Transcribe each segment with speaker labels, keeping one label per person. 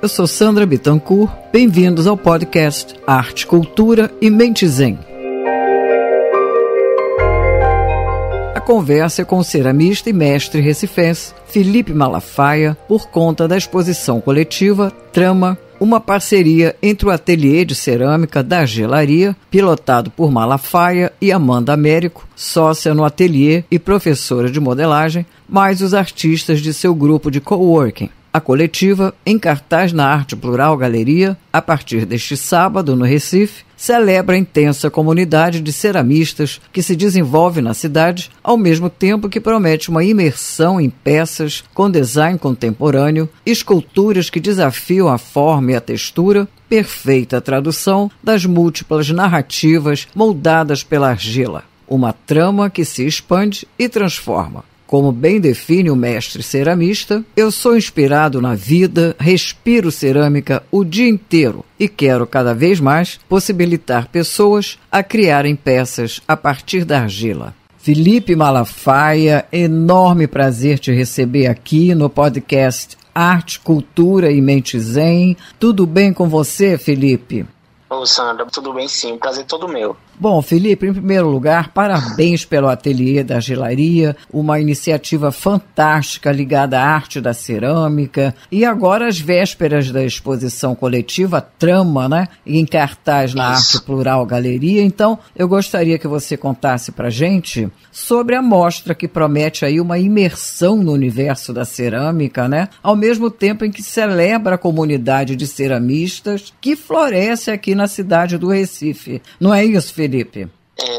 Speaker 1: Eu sou Sandra Bittencourt, bem-vindos ao podcast Arte, Cultura e Mente Zen. A conversa é com o ceramista e mestre recifense Felipe Malafaia por conta da exposição coletiva Trama, uma parceria entre o Ateliê de Cerâmica da Gelaria, pilotado por Malafaia e Amanda Américo, sócia no ateliê e professora de modelagem, mais os artistas de seu grupo de coworking. A coletiva, em cartaz na Arte Plural Galeria, a partir deste sábado no Recife, celebra a intensa comunidade de ceramistas que se desenvolve na cidade, ao mesmo tempo que promete uma imersão em peças com design contemporâneo, esculturas que desafiam a forma e a textura, perfeita tradução das múltiplas narrativas moldadas pela argila. Uma trama que se expande e transforma. Como bem define o mestre ceramista, eu sou inspirado na vida, respiro cerâmica o dia inteiro e quero cada vez mais possibilitar pessoas a criarem peças a partir da argila. Felipe Malafaia, enorme prazer te receber aqui no podcast Arte, Cultura e Mente Zen. Tudo bem com você, Felipe?
Speaker 2: Ô Sandra, tudo bem sim, prazer todo meu.
Speaker 1: Bom, Felipe, em primeiro lugar, parabéns pelo Ateliê da Gelaria, uma iniciativa fantástica ligada à arte da cerâmica. E agora, às vésperas da exposição coletiva Trama, né, em cartaz na Arte Plural Galeria. Então, eu gostaria que você contasse pra gente sobre a mostra que promete aí uma imersão no universo da cerâmica, né, ao mesmo tempo em que celebra a comunidade de ceramistas que floresce aqui na cidade do Recife. Não é isso, Felipe?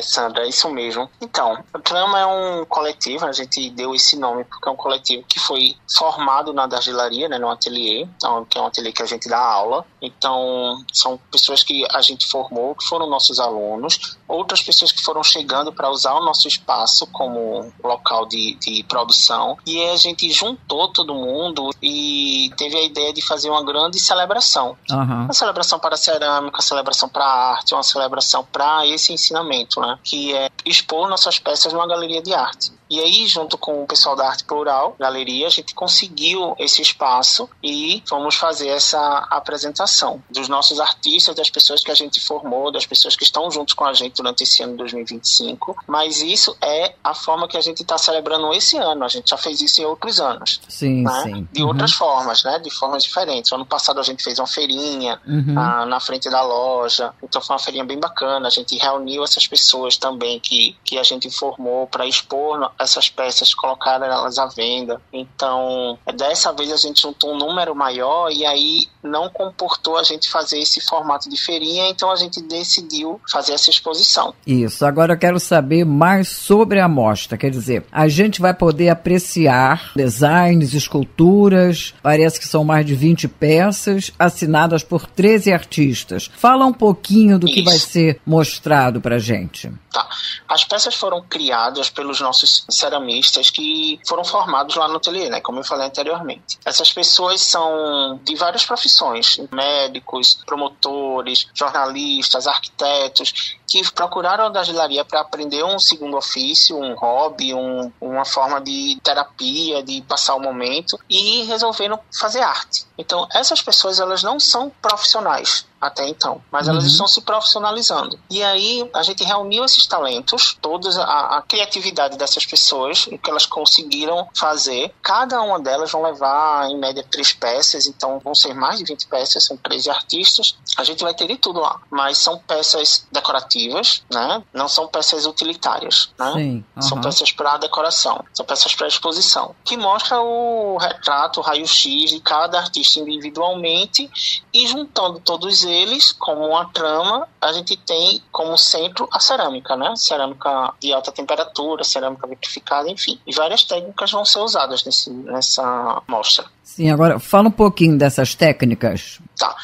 Speaker 2: Sandra, é isso mesmo. Então, a Trama é um coletivo, a gente deu esse nome porque é um coletivo que foi formado na Gelaria, né, no ateliê, que é um ateliê que a gente dá aula. Então, são pessoas que a gente formou, que foram nossos alunos, outras pessoas que foram chegando para usar o nosso espaço como local de produção. E aí a gente juntou todo mundo e teve a ideia de fazer uma grande celebração. Uma celebração para a cerâmica, uma celebração para a arte, uma celebração para esse ensinamento, né? Que é expor nossas peças numa galeria de arte. E aí, junto com o pessoal da Arte Plural Galeria, a gente conseguiu esse espaço e vamos fazer essa apresentação dos nossos artistas, das pessoas que a gente formou, das pessoas que estão juntos com a gente durante esse ano de 2025. Mas isso é a forma que a gente está celebrando esse ano. A gente já fez isso em outros anos.
Speaker 1: Sim,
Speaker 2: né?
Speaker 1: sim.
Speaker 2: De outras formas, né? De formas diferentes. Ano passado a gente fez uma feirinha na frente da loja. Então foi uma feirinha bem bacana. A gente reuniu essas pessoas também que a gente formou para expor essas peças, colocaram elas à venda. Então, dessa vez a gente juntou um número maior e aí não comportou a gente fazer esse formato de feirinha, então a gente decidiu fazer essa exposição.
Speaker 1: Isso, agora eu quero saber mais sobre a mostra, quer dizer, a gente vai poder apreciar designs, esculturas, parece que são mais de 20 peças, assinadas por 13 artistas. Fala um pouquinho do que vai ser mostrado pra gente.
Speaker 2: Tá. As peças foram criadas pelos nossos ceramistas que foram formados lá no ateliê, né? Como eu falei anteriormente. Essas pessoas são de várias profissões, médicos, promotores, jornalistas, arquitetos, que procuraram a Gelaria para aprender um segundo ofício, um hobby, uma forma de terapia, de passar o momento, e resolveram fazer arte. Então, essas pessoas, elas não são profissionais até então, mas elas estão se profissionalizando. E aí, a gente reuniu esses talentos, toda a criatividade dessas pessoas, o que elas conseguiram fazer. Cada uma delas vão levar, em média, 3 peças, então vão ser mais de 20 peças, são 13 artistas. A gente vai ter de tudo lá, mas são peças decorativas, né? Não são peças utilitárias, né?
Speaker 1: Sim,
Speaker 2: São peças para decoração, são peças para exposição, que mostra o retrato, o raio-x de cada artista individualmente, e juntando todos eles como uma trama, a gente tem como centro a cerâmica, né? Cerâmica de alta temperatura, cerâmica vitrificada, enfim. E várias técnicas vão ser usadas nessa mostra.
Speaker 1: Sim, agora fala um pouquinho dessas técnicas.
Speaker 2: Tá.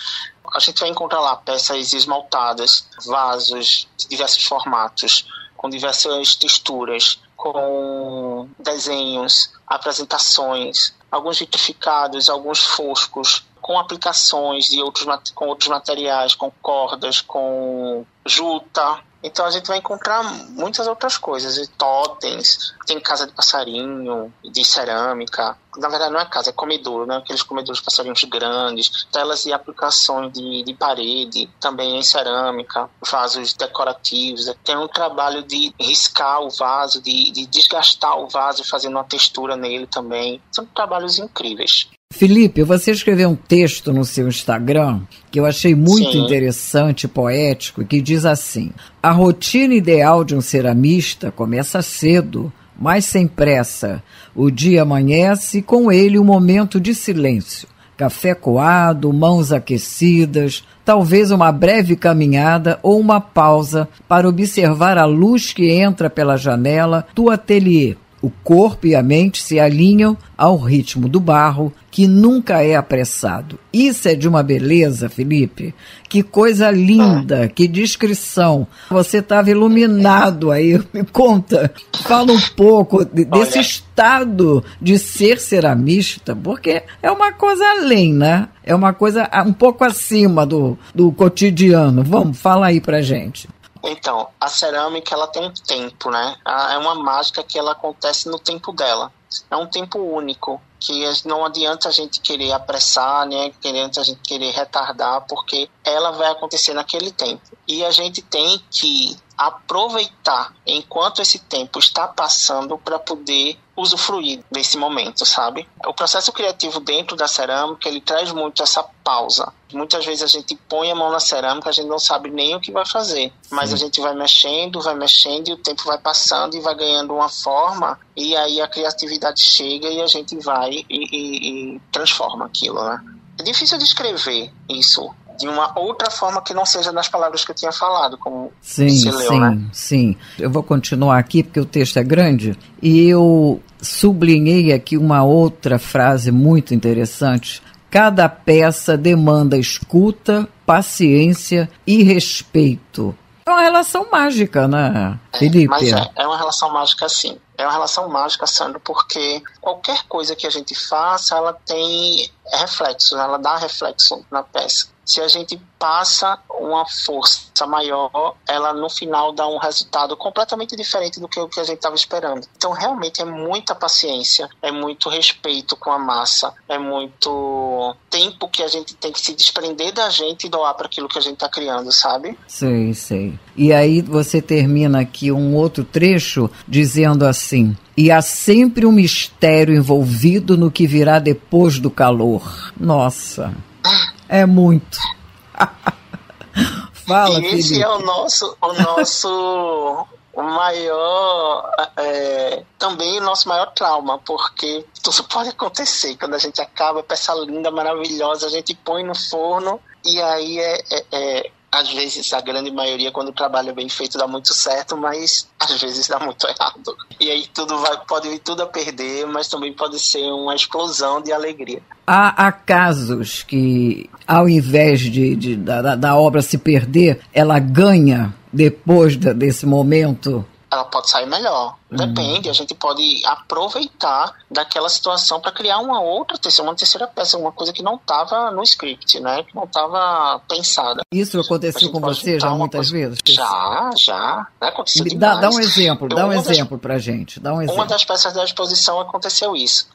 Speaker 2: A gente vai encontrar lá peças esmaltadas, vasos de diversos formatos, com diversas texturas, com desenhos, apresentações, alguns vitrificados, alguns foscos, com aplicações de com outros materiais, com cordas, com juta, Então a gente vai encontrar muitas outras coisas, totens, tem casa de passarinho, de cerâmica. Na verdade não é casa, é comedouro, né? Aqueles comedouros de passarinhos grandes, telas e aplicações de parede, também em cerâmica, vasos decorativos. Tem um trabalho de riscar o vaso, de desgastar o vaso, fazendo uma textura nele também. São trabalhos incríveis.
Speaker 1: Felipe, você escreveu um texto no seu Instagram que eu achei muito
Speaker 2: Sim.
Speaker 1: interessante, poético, que diz assim: a rotina ideal de um ceramista começa cedo, mas sem pressa. O dia amanhece e com ele um momento de silêncio. Café coado, mãos aquecidas, talvez uma breve caminhada ou uma pausa para observar a luz que entra pela janela do ateliê. O corpo e a mente se alinham ao ritmo do barro, que nunca é apressado. Isso é de uma beleza, Felipe. Que coisa linda, que descrição. Você estava iluminado aí. Me conta, fala um pouco desse estado de ser ceramista, porque é uma coisa além, né? É uma coisa um pouco acima do cotidiano. Vamos, fala aí pra gente.
Speaker 2: Então, a cerâmica, ela tem um tempo, né? É uma mágica que ela acontece no tempo dela. É um tempo único, que não adianta a gente querer apressar, né? Não adianta a gente querer retardar, porque ela vai acontecer naquele tempo. E a gente tem que aproveitar enquanto esse tempo está passando para poder usufruir desse momento, sabe? O processo criativo dentro da cerâmica, ele traz muito essa pausa. Muitas vezes a gente põe a mão na cerâmica, a gente não sabe nem o que vai fazer, mas a gente vai mexendo e o tempo vai passando e vai ganhando uma forma, e aí a criatividade chega e a gente vai e transforma aquilo, né? É difícil descrever isso de uma outra forma que não seja nas palavras que eu tinha falado, como você leu, né?
Speaker 1: Sim. Eu vou continuar aqui porque o texto é grande e eu sublinhei aqui uma outra frase muito interessante. Cada peça demanda escuta, paciência e respeito. É uma relação mágica, né, Felipe?
Speaker 2: Mas é uma relação mágica, sim. É uma relação mágica, Sandro, porque qualquer coisa que a gente faça, ela tem reflexo, ela dá reflexo na peça. Se a gente passa uma força maior, ela no final dá um resultado completamente diferente do que o que a gente estava esperando. Então, realmente é muita paciência, é muito respeito com a massa, é muito tempo que a gente tem que se desprender da gente e doar para aquilo que a gente está criando, sabe?
Speaker 1: Sei. E aí você termina aqui um outro trecho dizendo assim: e há sempre um mistério envolvido no que virá depois do calor. Nossa, é muito. Fala,
Speaker 2: e esse
Speaker 1: Felipe.
Speaker 2: É o nosso maior, também o nosso maior trauma, porque tudo pode acontecer. Quando a gente acaba, peça linda, maravilhosa, a gente põe no forno e aí às vezes, a grande maioria, quando o trabalho é bem feito, dá muito certo, mas às vezes dá muito errado. E aí pode vir tudo a perder, mas também pode ser uma explosão de alegria.
Speaker 1: Há casos que, ao invés da obra se perder, ela ganha depois desse momento?
Speaker 2: Ela pode sair melhor. Depende, a gente pode aproveitar daquela situação para criar uma terceira peça, uma coisa que não estava no script, né? Que não estava pensada.
Speaker 1: Isso aconteceu com você já muitas vezes?
Speaker 2: Já. Aconteceu demais.
Speaker 1: Dá um exemplo pra gente.
Speaker 2: Uma das peças da exposição aconteceu isso.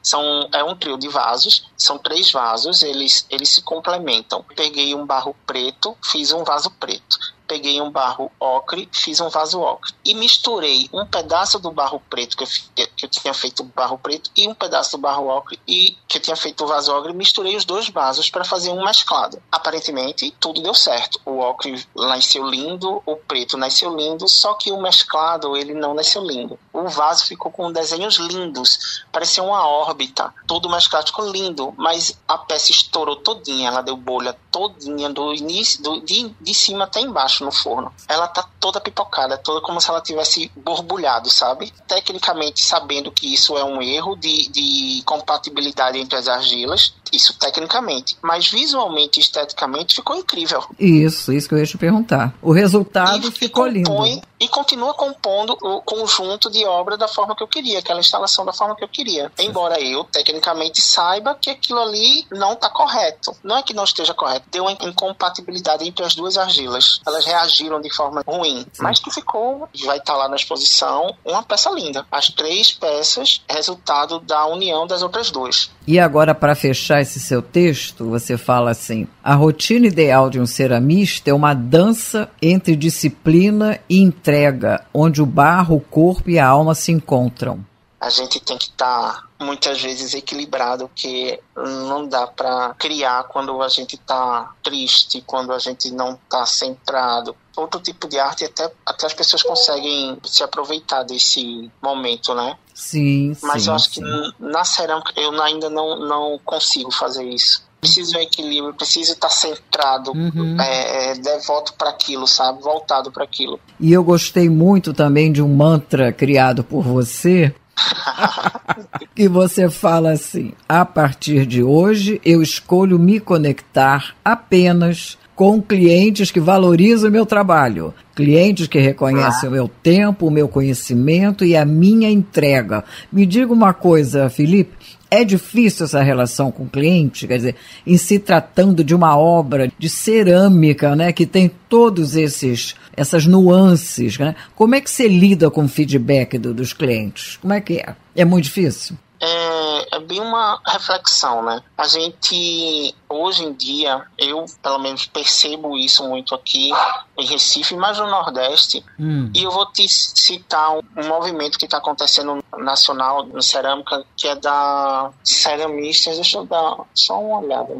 Speaker 2: É um trio de vasos, são 3 vasos, eles se complementam. Peguei um barro preto, fiz um vaso preto. Peguei um barro ocre, fiz um vaso ocre. E misturei um pedaço do barro preto, que eu tinha feito barro preto, e um pedaço do barro ocre, e que eu tinha feito o vaso ocre, misturei os 2 vasos para fazer um mesclado. Aparentemente, tudo deu certo. O ocre nasceu lindo, o preto nasceu lindo, só que o mesclado, ele não nasceu lindo. O vaso ficou com desenhos lindos, parecia uma órbita. Todo o mesclado ficou lindo, mas a peça estourou todinha, ela deu bolha todinha, do início, de cima até embaixo no forno. Ela tá toda pipocada, toda como se ela tivesse borbulhado, sabe? Tecnicamente, sabendo que isso é um erro de compatibilidade entre as argilas, isso tecnicamente, mas visualmente e esteticamente ficou incrível.
Speaker 1: Isso que eu ia te perguntar. O resultado ficou lindo.
Speaker 2: e continua compondo o conjunto de obra da forma que eu queria, aquela instalação da forma que eu queria. Embora eu, tecnicamente, saiba que aquilo ali não está correto. Não é que não esteja correto, deu uma incompatibilidade entre as duas argilas. Elas reagiram de forma ruim, mas que ficou, vai estar lá na exposição, uma peça linda. As 3 peças, resultado da união das outras 2.
Speaker 1: E agora, para fechar esse seu texto, você fala assim: a rotina ideal de um ceramista é uma dança entre disciplina e entrega, onde o barro, o corpo e a alma se encontram.
Speaker 2: A gente tem que estar muitas vezes equilibrado, porque não dá para criar quando a gente está triste, quando a gente não está centrado. Outro tipo de arte, até as pessoas conseguem se aproveitar desse momento, né?
Speaker 1: Sim,
Speaker 2: mas eu acho
Speaker 1: sim.
Speaker 2: que na cerâmica eu ainda não consigo fazer isso. Preciso de um equilíbrio, preciso estar centrado, devoto para aquilo, sabe? Voltado para aquilo.
Speaker 1: E eu gostei muito também de um mantra criado por você, que você fala assim: a partir de hoje eu escolho me conectar apenas com clientes que valorizam o meu trabalho, clientes que reconhecem o meu tempo, o meu conhecimento e a minha entrega. Me diga uma coisa, Felipe, é difícil essa relação com o cliente? Quer dizer, em se tratando de uma obra de cerâmica, né, que tem todos essas nuances, né? Como é que você lida com o feedback dos clientes? Como é que é? É muito difícil?
Speaker 2: É bem uma reflexão, né? A gente, hoje em dia, eu pelo menos percebo isso muito aqui em Recife, mas no Nordeste, e eu vou te citar um movimento que está acontecendo nacional no cerâmica, que é da ceramistas. Deixa eu dar só uma olhada,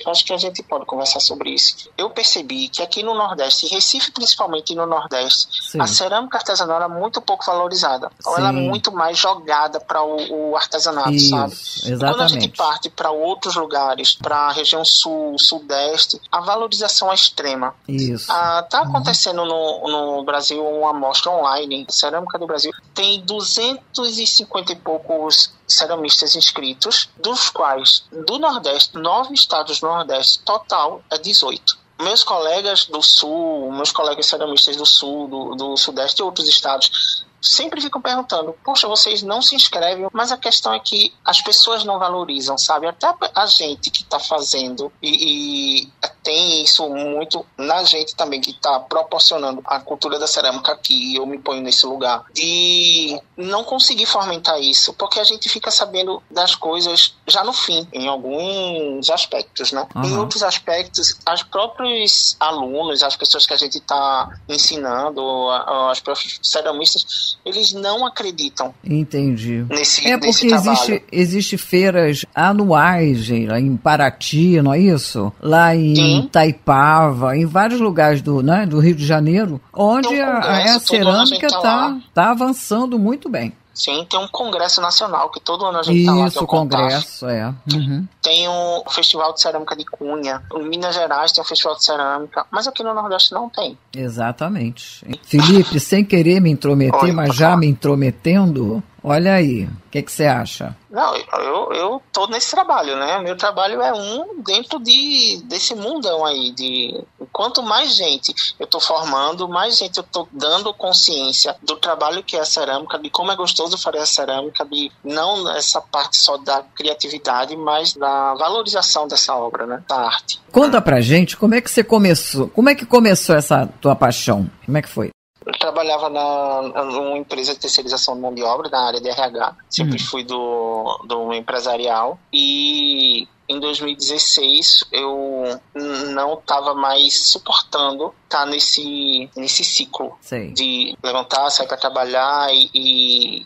Speaker 2: acho que a gente pode conversar sobre isso. Eu percebi que aqui no Nordeste, em Recife principalmente no Nordeste, sim, a cerâmica artesanal é muito pouco valorizada. Então ela é muito mais jogada para o artesanato, isso, sabe?
Speaker 1: Exatamente.
Speaker 2: Quando a gente parte para outros lugares, para a região sul, sudeste, a valorização é extrema.
Speaker 1: Isso.
Speaker 2: Tá acontecendo no Brasil uma amostra online, Cerâmica do Brasil, tem 250 e poucos ceramistas inscritos, dos quais, do Nordeste, 9 estados do Nordeste, total é 18. Meus colegas do Sul, meus colegas ceramistas do Sul, do Sudeste e outros estados sempre ficam perguntando: poxa, vocês não se inscrevem? Mas a questão é que as pessoas não valorizam, sabe? Até a gente que está fazendo e tem isso muito na gente também, que está proporcionando a cultura da cerâmica aqui, e eu me ponho nesse lugar, de não conseguir fomentar isso, porque a gente fica sabendo das coisas já no fim, em alguns aspectos, né? Em outros aspectos, os próprios alunos, as pessoas que a gente está ensinando, os próprios ceramistas, eles não acreditam.
Speaker 1: Entendi.
Speaker 2: Nesse
Speaker 1: porque
Speaker 2: trabalho.
Speaker 1: Existe feiras anuais em Paraty, não é isso? Lá em Itaipava, em vários lugares do Rio de Janeiro, onde a cerâmica está avançando muito bem.
Speaker 2: Sim, tem um congresso nacional que todo ano a gente está lá.
Speaker 1: Isso, o congresso,
Speaker 2: Tem o Festival de Cerâmica de Cunha. Em Minas Gerais tem o Festival de Cerâmica, mas aqui no Nordeste não tem.
Speaker 1: Exatamente. Felipe, sem querer me intrometer, mas já me intrometendo, olha aí, o que você acha?
Speaker 2: Não, eu tô nesse trabalho, né? Meu trabalho é dentro desse mundão aí. Quanto mais gente eu tô formando, mais gente eu tô dando consciência do trabalho que é a cerâmica, de como é gostoso fazer a cerâmica, de não essa parte só da criatividade, mas da valorização dessa obra, né? Da arte.
Speaker 1: Conta pra gente como é que você começou, como é que começou essa tua paixão? Como é que foi?
Speaker 2: Eu trabalhava numa empresa de terceirização de mão de obra, na área de RH. Sempre fui do empresarial. E em 2016 eu não estava mais suportando estar nesse ciclo. Sei. De levantar, sair para trabalhar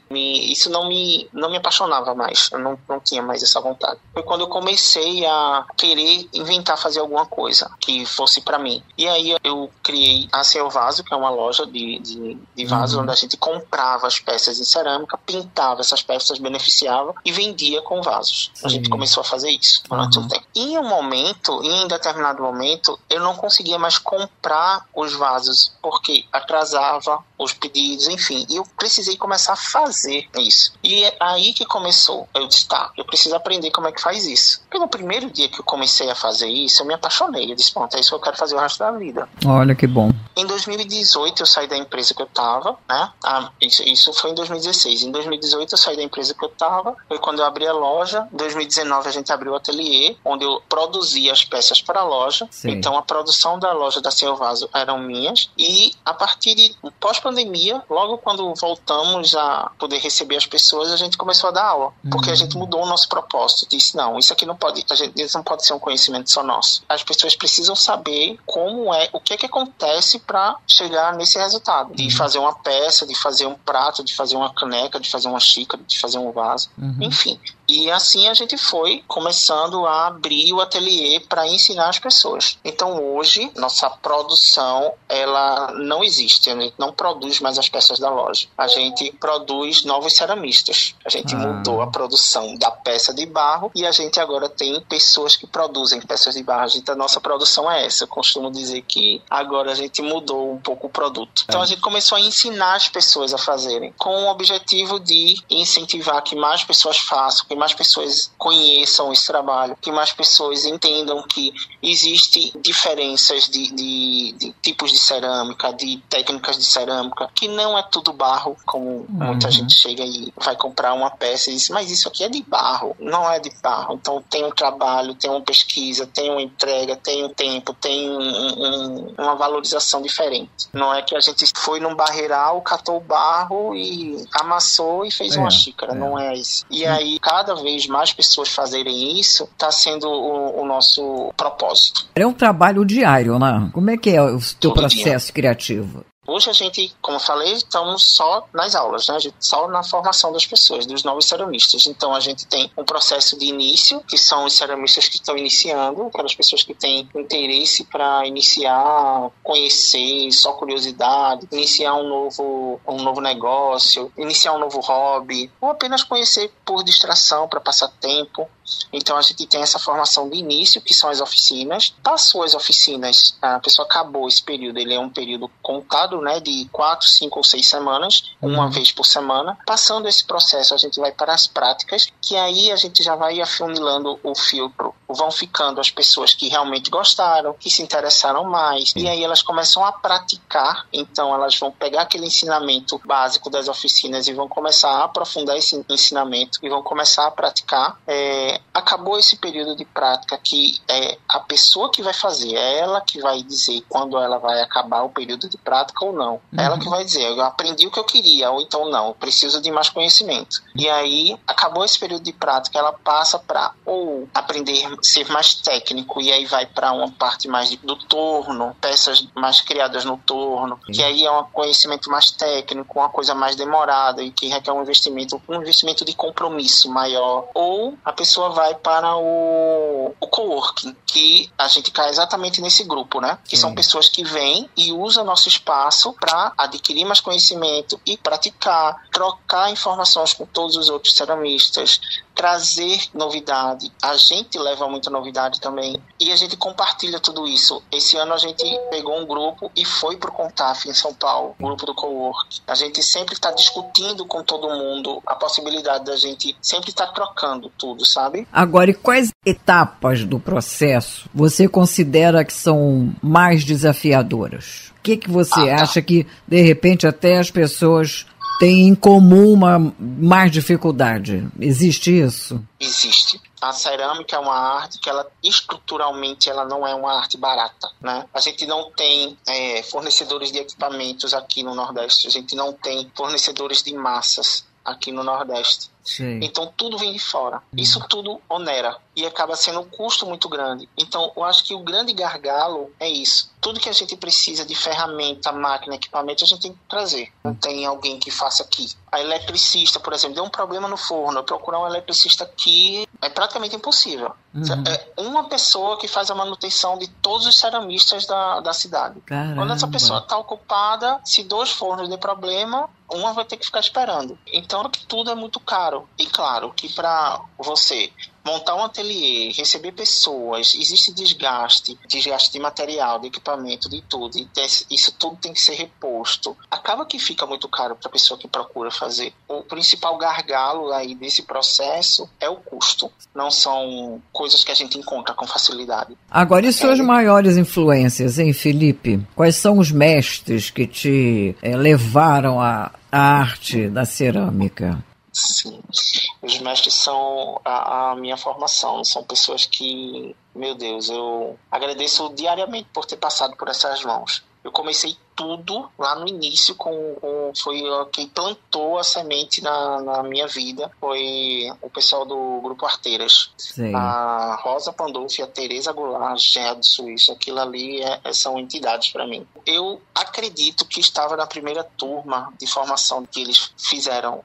Speaker 2: isso não me apaixonava mais. Eu não tinha mais essa vontade. Foi quando eu comecei a querer inventar, fazer alguma coisa que fosse para mim. E aí eu criei a Seu Vaso, que é uma loja de vasos onde a gente comprava as peças em cerâmica, pintava essas peças, beneficiava e vendia com vasos. Sim. A gente começou a fazer isso durante um tempo. Em determinado momento, eu não conseguia mais comprar os vasos, porque atrasava os pedidos, enfim. E eu precisei começar a fazer isso. E é aí que começou. Eu disse, tá, eu preciso aprender como é que faz isso. Porque no primeiro dia que eu comecei a fazer isso, eu me apaixonei. Eu disse, pronto, é isso que eu quero fazer o resto da vida.
Speaker 1: Olha que bom.
Speaker 2: Em 2018 eu saí da empresa que eu estava, né? Isso foi em 2016. Em 2018 eu saí da empresa que eu estava, foi quando eu abri a loja. Em 2019 a gente abriu o ateliê, onde eu produzia as peças para a loja.
Speaker 1: Sim.
Speaker 2: Então a produção da loja da Senhor Vaso eram minhas. E a partir de pós-pandemia, logo quando voltamos a poder receber as pessoas, a gente começou a dar aula. Porque a gente mudou o nosso propósito. Disse, não, isso aqui não pode, isso não pode ser um conhecimento só nosso. As pessoas precisam saber como é, o que é que acontece para chegar nesse resultado. De fazer uma peça, de fazer um prato, de fazer uma caneca, de fazer uma xícara, de fazer um vaso, enfim. E assim a gente foi começando a abrir o ateliê para ensinar as pessoas. Então hoje, nossa produção, ela não existe. A gente não produz mais as peças da loja. A gente produz novos ceramistas. A gente mudou a produção da peça de barro e a gente agora tem pessoas que produzem peças de barro. A nossa produção é essa. Eu costumo dizer que agora a gente mudou um pouco o produto. Então a gente começou a ensinar as pessoas a fazerem, com o objetivo de incentivar que mais pessoas façam, que mais pessoas conheçam esse trabalho, que mais pessoas entendam que existem diferenças de tipos de cerâmica, de técnicas de cerâmica, que não é tudo barro, como muita gente chega e vai comprar uma peça e diz, mas isso aqui é de barro. Não é de barro. Então tem um trabalho, tem uma pesquisa, tem uma entrega, tem um tempo, tem uma valorização diferente. Não é que a gente foi num barreiral, catou o barro e amassou e fez uma xícara. Não é isso. E aí, cada vez mais pessoas fazerem isso, está sendo o nosso propósito.
Speaker 1: É um trabalho diário, né? Como é que é o teu processo criativo?
Speaker 2: Hoje a gente, como eu falei, estamos só nas aulas, né? A gente, só na formação das pessoas, dos novos ceramistas. Então a gente tem um processo de início, que são os ceramistas que estão iniciando, aquelas pessoas que têm interesse para iniciar, conhecer, só curiosidade, iniciar um novo negócio, iniciar um novo hobby, ou apenas conhecer por distração, para passar tempo. Então a gente tem essa formação de início, que são as oficinas. Passou as oficinas, a pessoa acabou esse período, ele é um período contado, né, de 4, 5 ou 6 semanas, uma vez por semana. Passando esse processo, a gente vai para as práticas, que aí a gente já vai afunilando o filtro. Vão ficando as pessoas que realmente gostaram, que se interessaram mais, e aí elas começam a praticar. Então elas vão pegar aquele ensinamento básico das oficinas e vão começar a aprofundar esse ensinamento e vão começar a praticar. Acabou esse período de prática, que é a pessoa que vai fazer, é ela que vai dizer quando ela vai acabar o período de prática ou não. É ela que vai dizer, eu aprendi o que eu queria, ou então não, eu preciso de mais conhecimento. E aí, acabou esse período de prática, ela passa para ou aprender a ser mais técnico, e aí vai para uma parte mais do torno, peças mais criadas no torno, que aí é um conhecimento mais técnico, uma coisa mais demorada e que requer um investimento de compromisso maior. Ou a pessoa vai para o coworking, que a gente cai exatamente nesse grupo, né? Que são pessoas que vêm e usam nosso espaço para adquirir mais conhecimento e praticar, trocar informações com todos os outros ceramistas, trazer novidade. A gente leva muita novidade também e a gente compartilha tudo isso. Esse ano a gente pegou um grupo e foi pro Contaf em São Paulo, o grupo do coworking. A gente sempre está discutindo com todo mundo a possibilidade da gente sempre estar trocando tudo, sabe?
Speaker 1: Agora, e quais etapas do processo você considera que são mais desafiadoras? O que você acha que, de repente, até as pessoas têm em comum mais dificuldade? Existe isso?
Speaker 2: Existe. A cerâmica é uma arte que, estruturalmente, ela não é uma arte barata, né? A gente não tem fornecedores de equipamentos aqui no Nordeste. A gente não tem fornecedores de massas aqui no Nordeste.
Speaker 1: Sim.
Speaker 2: Então tudo vem de fora. Isso tudo onera e acaba sendo um custo muito grande. Então eu acho que o grande gargalo é isso. Tudo que a gente precisa de ferramenta, máquina, equipamento, a gente tem que trazer. Não tem alguém que faça aqui. A eletricista, por exemplo, deu um problema no forno. Eu procurar um eletricista aqui é praticamente impossível. É uma pessoa que faz a manutenção de todos os ceramistas da cidade.
Speaker 1: Caramba.
Speaker 2: Quando essa pessoa está ocupada, se 2 fornos der problema, uma vai ter que ficar esperando. Então tudo é muito caro. E claro que para você montar um ateliê, receber pessoas, existe desgaste de material, de equipamento, de tudo, e isso tudo tem que ser reposto. Acaba que fica muito caro para a pessoa que procura fazer. O principal gargalo aí desse processo é o custo. Não são coisas que a gente encontra com facilidade.
Speaker 1: Agora, e suas maiores influências, hein, Felipe? Quais são os mestres que te levaram à arte da cerâmica?
Speaker 2: Sim, os mestres são a minha formação, são pessoas que, meu Deus, eu agradeço diariamente por ter passado por essas mãos. Eu comecei tudo lá no início foi quem plantou a semente na minha vida, foi o pessoal do Grupo Arteiras. Sim. A Rosa Pandolfi e a Tereza Goulart, de Suíça, aquilo ali são entidades para mim. Eu acredito que estava na primeira turma de formação que eles fizeram.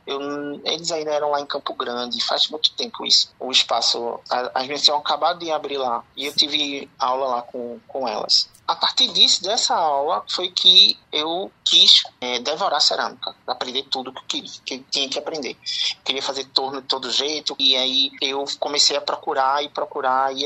Speaker 2: Eles ainda eram lá em Campo Grande, faz muito tempo isso. O espaço, as vezes tinham acabado de abrir lá, e eu tive aula lá com elas. A partir dessa aula foi que eu quis devorar cerâmica, aprender tudo que eu tinha que aprender. Queria fazer torno de todo jeito, e aí eu comecei a procurar, e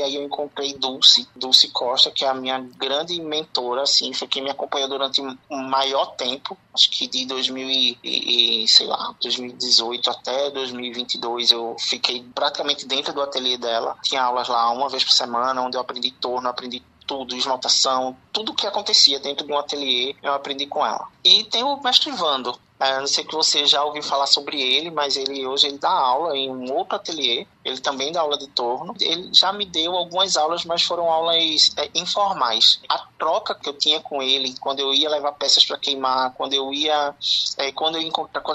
Speaker 2: aí eu encontrei Dulce Costa, que é a minha grande mentora, assim, foi quem me acompanhou durante o maior tempo, acho que de 2018 até 2022, eu fiquei praticamente dentro do ateliê dela. Tinha aulas lá uma vez por semana, onde eu aprendi torno, aprendi tudo, esmaltação, tudo que acontecia dentro de um ateliê, eu aprendi com ela. E tem o mestre Vando. Eu não sei que você já ouviu falar sobre ele, mas hoje ele dá aula em um outro ateliê, ele também dá aula de torno. Ele já me deu algumas aulas, mas foram aulas informais. A troca que eu tinha com ele, quando eu ia levar peças para queimar, quando a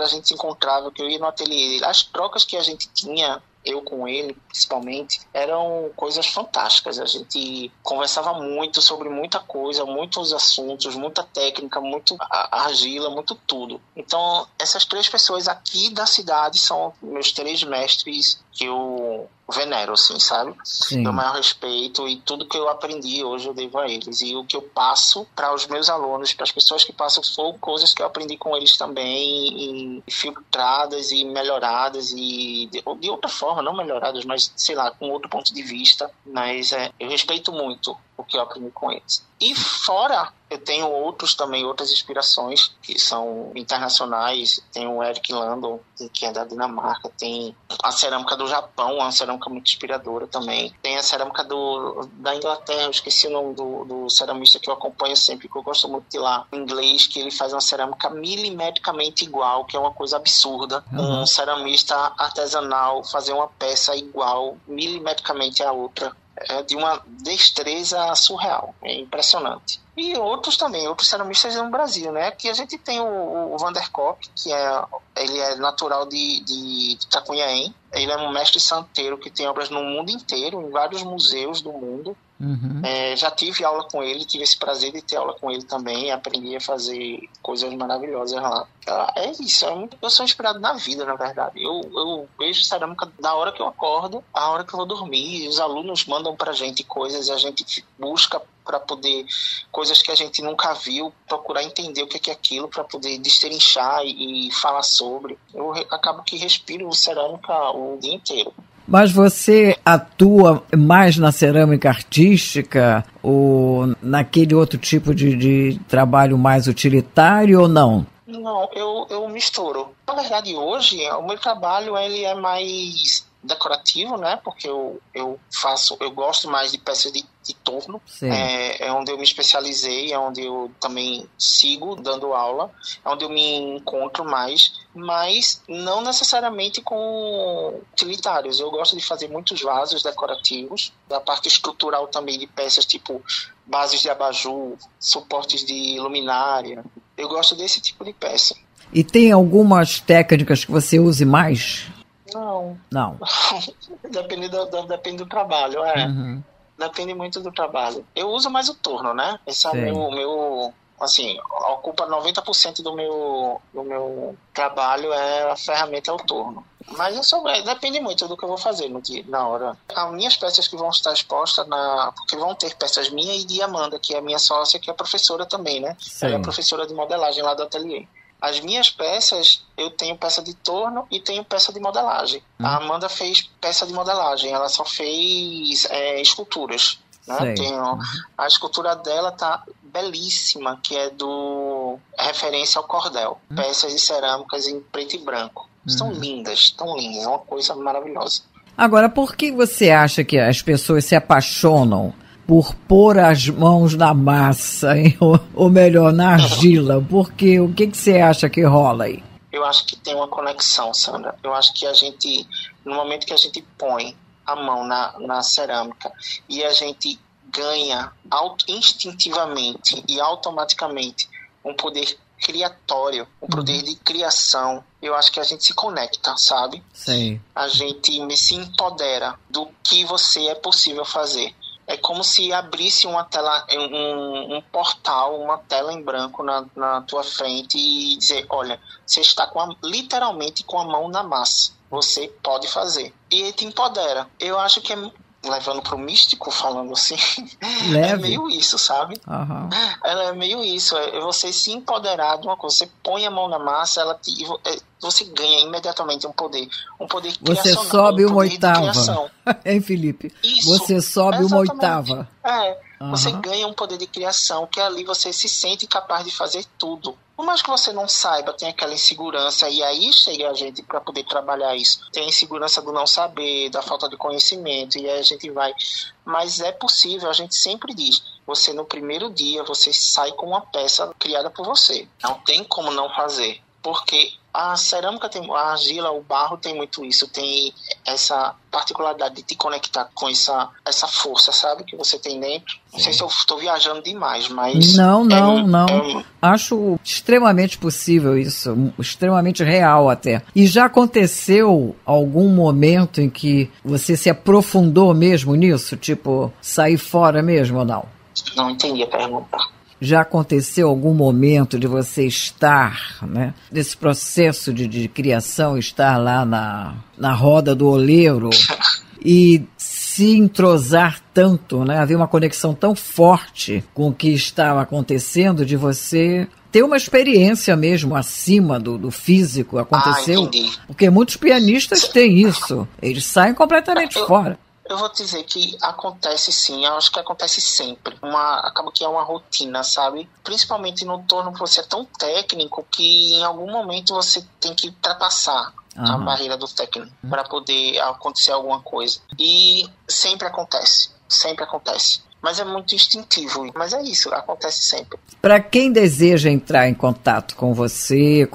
Speaker 2: gente se encontrava, que eu ia no ateliê, as trocas que a gente tinha, eu com ele, principalmente, eram coisas fantásticas. A gente conversava muito sobre muita coisa, muitos assuntos, muita técnica, muito argila, muito tudo. Então, essas 3 pessoas aqui da cidade são meus 3 mestres que eu venero, assim, sabe? Sim. Eu maior respeito, e tudo que eu aprendi hoje eu devo a eles. E o que eu passo para os meus alunos, para as pessoas que passam, foram coisas que eu aprendi com eles também, e filtradas e melhoradas, e de outra forma, não melhoradas, mas, sei lá, com outro ponto de vista. Mas eu respeito muito o que eu aprendi com eles. E fora, eu tenho outras inspirações que são internacionais. Tem o Eric Landon, que é da Dinamarca, tem a cerâmica do Japão, uma cerâmica muito inspiradora também. Tem a cerâmica da Inglaterra, eu esqueci o nome do ceramista que eu acompanho sempre, que eu gosto muito de lá, em inglês, que ele faz uma cerâmica milimetricamente igual, que é uma coisa absurda. Um ceramista artesanal fazer uma peça igual, milimetricamente à outra, é de uma destreza surreal, é impressionante. E outros ceramistas no Brasil, né? Aqui a gente tem o Vander Kopp, que ele é natural de Itaconhaém. Ele é um mestre santeiro que tem obras no mundo inteiro, em vários museus do mundo. Uhum. Já tive aula com ele, tive esse prazer de ter aula com ele também, aprendi a fazer coisas maravilhosas lá. É isso, eu sou inspirado na vida, na verdade. Eu vejo cerâmica da hora que eu acordo, a hora que eu vou dormir. Os alunos mandam pra gente coisas, a gente busca para poder, coisas que a gente nunca viu, procurar entender o que é aquilo, para poder destrinchar e falar sobre. Eu acabo que respiro cerâmica o dia inteiro.
Speaker 1: Mas você atua mais na cerâmica artística ou naquele outro tipo de trabalho mais utilitário ou não?
Speaker 2: Não, eu misturo. Na verdade, hoje, o meu trabalho ele é mais decorativo, né? Porque eu gosto mais de peças de torno. É onde eu me especializei, é onde eu também sigo dando aula, é onde eu me encontro mais, mas não necessariamente com utilitários. Eu gosto de fazer muitos vasos decorativos, da parte estrutural também de peças tipo bases de abajur, suportes de luminária. Eu gosto desse tipo de peça.
Speaker 1: E tem algumas técnicas que você use mais?
Speaker 2: Não. Depende do trabalho, Uhum. Depende muito do trabalho. Eu uso mais o torno, né? Esse é o meu, assim, ocupa 90% do meu trabalho, a ferramenta é o torno. Mas depende muito do que eu vou fazer na hora. As minhas peças que vão estar expostas, porque vão ter peças minhas e de Amanda, que é a minha sócia, que é professora também, né? Sim. Ela é professora de modelagem lá do ateliê. As minhas peças, eu tenho peça de torno e tenho peça de modelagem. A Amanda fez peça de modelagem, ela só fez esculturas. Né? A escultura dela tá belíssima, que é do referência ao cordel. Peças de cerâmicas em preto e branco. São lindas, tão lindas, é uma coisa maravilhosa.
Speaker 1: Agora, por que você acha que as pessoas se apaixonam por pôr as mãos na massa, hein? Ou melhor, na argila? Porque o que você acha que rola aí?
Speaker 2: Eu acho que tem uma conexão, Sandra. Eu acho que a gente, no momento que a gente põe a mão na cerâmica e a gente ganha instintivamente e automaticamente um poder criatório, um poder de criação, eu acho que a gente se conecta, sabe?
Speaker 1: Sim.
Speaker 2: A gente se empodera do que você é possível fazer. É como se abrisse uma tela, um portal, uma tela em branco na tua frente e dizer, olha, você está literalmente com a mão na massa. Você pode fazer. E te empodera. Eu acho que levando pro místico, falando assim, é meio isso, sabe?
Speaker 1: Uhum.
Speaker 2: Ela é meio isso, é você se empoderar de uma coisa, você põe a mão na massa, você ganha imediatamente um poder criacional.
Speaker 1: Você sobe uma oitava, hein, Felipe?
Speaker 2: Isso,
Speaker 1: você sobe uma oitava.
Speaker 2: Você ganha um poder de criação, que ali você se sente capaz de fazer tudo. Por mais que você não saiba, tem aquela insegurança, e aí chega a gente para poder trabalhar isso. Tem a insegurança do não saber, da falta de conhecimento, e aí a gente vai. Mas é possível, a gente sempre diz, você no primeiro dia, você sai com uma peça criada por você. Não tem como não fazer, porque a cerâmica a argila, o barro tem muito isso, tem essa particularidade de te conectar com essa força, sabe, que você tem dentro. Não sei se eu estou viajando demais, mas...
Speaker 1: Não. Acho extremamente possível isso, extremamente real até. E já aconteceu algum momento em que você se aprofundou mesmo nisso? Tipo, sair fora mesmo ou não?
Speaker 2: Não entendi a pergunta.
Speaker 1: Já aconteceu algum momento de você estar, né, nesse processo de criação, estar lá na roda do oleiro e se entrosar tanto, né, haver uma conexão tão forte com o que estava acontecendo, de você ter uma experiência mesmo acima do físico? Aconteceu?
Speaker 2: Entendi.
Speaker 1: Porque muitos pianistas têm isso, eles saem completamente fora.
Speaker 2: Eu vou dizer que acontece sim, eu acho que acontece sempre. Acaba que é uma rotina, sabe? Principalmente no torno, você é tão técnico que em algum momento você tem que ultrapassar a barreira do técnico para poder acontecer alguma coisa. E sempre acontece. Mas é muito instintivo, mas é isso, acontece sempre.
Speaker 1: Para quem deseja entrar em contato com você,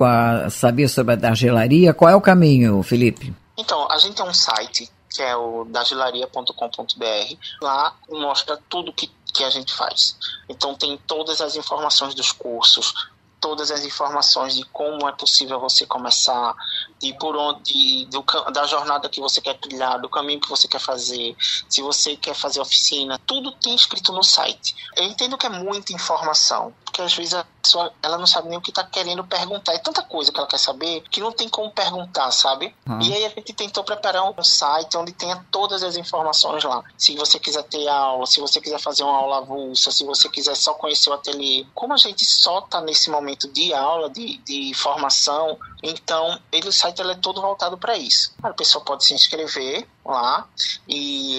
Speaker 1: saber sobre a argelaria, qual é o caminho, Felipe?
Speaker 2: Então, a gente tem um site, que é o dargelaria.com.br. Lá mostra tudo que a gente faz. Então tem todas as informações dos cursos, todas as informações de como é possível você começar, de por onde, da jornada que você quer trilhar, do caminho que você quer fazer, se você quer fazer oficina, tudo tem escrito no site. Eu entendo que é muita informação, porque às vezes a pessoa ela não sabe nem o que está querendo perguntar. É tanta coisa que ela quer saber que não tem como perguntar, sabe? E aí a gente tentou preparar um site onde tenha todas as informações lá. Se você quiser ter aula, se você quiser fazer uma aula avulsa, se você quiser só conhecer o ateliê. Como a gente só está nesse momento de aula, de formação, então o site ele é todo voltado para isso. A pessoa pode se inscrever lá e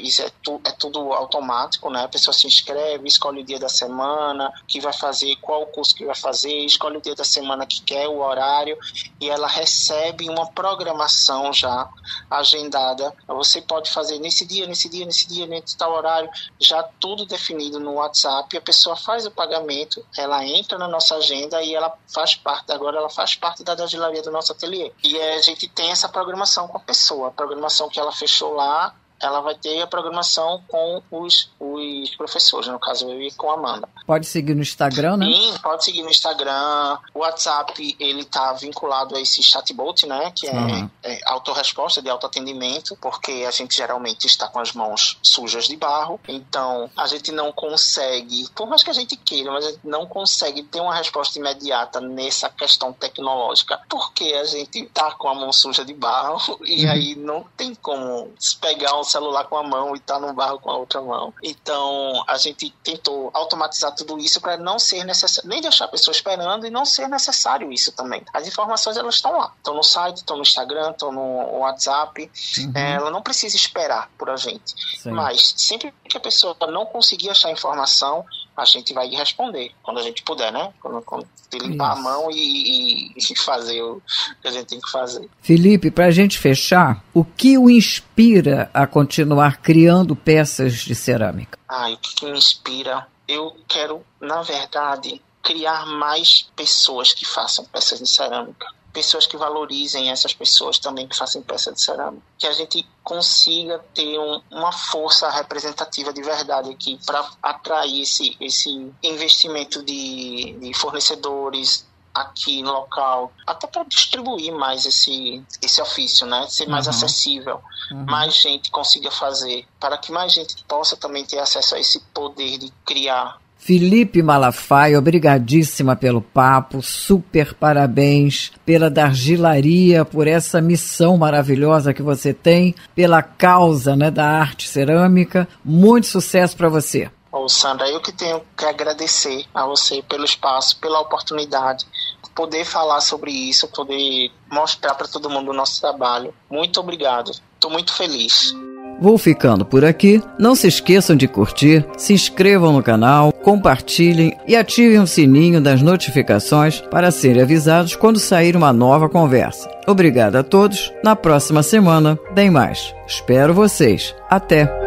Speaker 2: isso é tudo automático, né? A pessoa se inscreve, escolhe o dia da semana que vai fazer, qual o curso que vai fazer, escolhe o dia da semana que quer, o horário, e ela recebe uma programação já agendada. Você pode fazer nesse dia, nesse tal horário, já tudo definido no WhatsApp. A pessoa faz o pagamento, ela entra na nossa agenda e ela faz parte da argelaria do nosso ateliê. E a gente tem essa programação com a pessoa, a programação que ela fechou lá, ela vai ter a programação com os professores, no caso eu e com a Amanda.
Speaker 1: Pode seguir no Instagram, né?
Speaker 2: Sim, pode seguir no Instagram. O WhatsApp, ele tá vinculado a esse chatbot, né? Que é autorresposta, de autoatendimento, porque a gente geralmente está com as mãos sujas de barro, então a gente não consegue, por mais que a gente queira, mas a gente não consegue ter uma resposta imediata nessa questão tecnológica, porque a gente tá com a mão suja de barro e aí não tem como pegar um celular com a mão e tá no barro com a outra mão. Então, a gente tentou automatizar tudo isso para não ser necessário, nem deixar a pessoa esperando e não ser necessário isso também. As informações, elas estão lá. Estão no site, estão no Instagram, estão no WhatsApp. Ela não precisa esperar por a gente.
Speaker 1: Sim.
Speaker 2: Mas, sempre que a pessoa não conseguir achar a informação, a gente vai responder, quando a gente puder, né? Quando limpar a mão e fazer o que a gente tem que fazer.
Speaker 1: Felipe, para a gente fechar, o que o inspira a continuar criando peças de cerâmica?
Speaker 2: O que me inspira? Eu quero, na verdade, criar mais pessoas que façam peças de cerâmica. Pessoas que valorizem essas pessoas também que façam peça de cerâmica. Que a gente consiga ter uma força representativa de verdade aqui para atrair esse investimento de fornecedores aqui no local, até para distribuir mais esse ofício, né? Ser mais acessível, mais gente consiga fazer, para que mais gente possa também ter acesso a esse poder de criar.
Speaker 1: Felipe Malafaia, obrigadíssima pelo papo, super parabéns pela Dargilaria, por essa missão maravilhosa que você tem, pela causa, né, da arte cerâmica. Muito sucesso para você.
Speaker 2: Sandra, eu que tenho que agradecer a você pelo espaço, pela oportunidade, poder falar sobre isso, poder mostrar para todo mundo o nosso trabalho. Muito obrigado, estou muito feliz.
Speaker 1: Vou ficando por aqui. Não se esqueçam de curtir, se inscrevam no canal, compartilhem e ativem o sininho das notificações para serem avisados quando sair uma nova conversa. Obrigado a todos. Na próxima semana tem mais. Espero vocês. Até!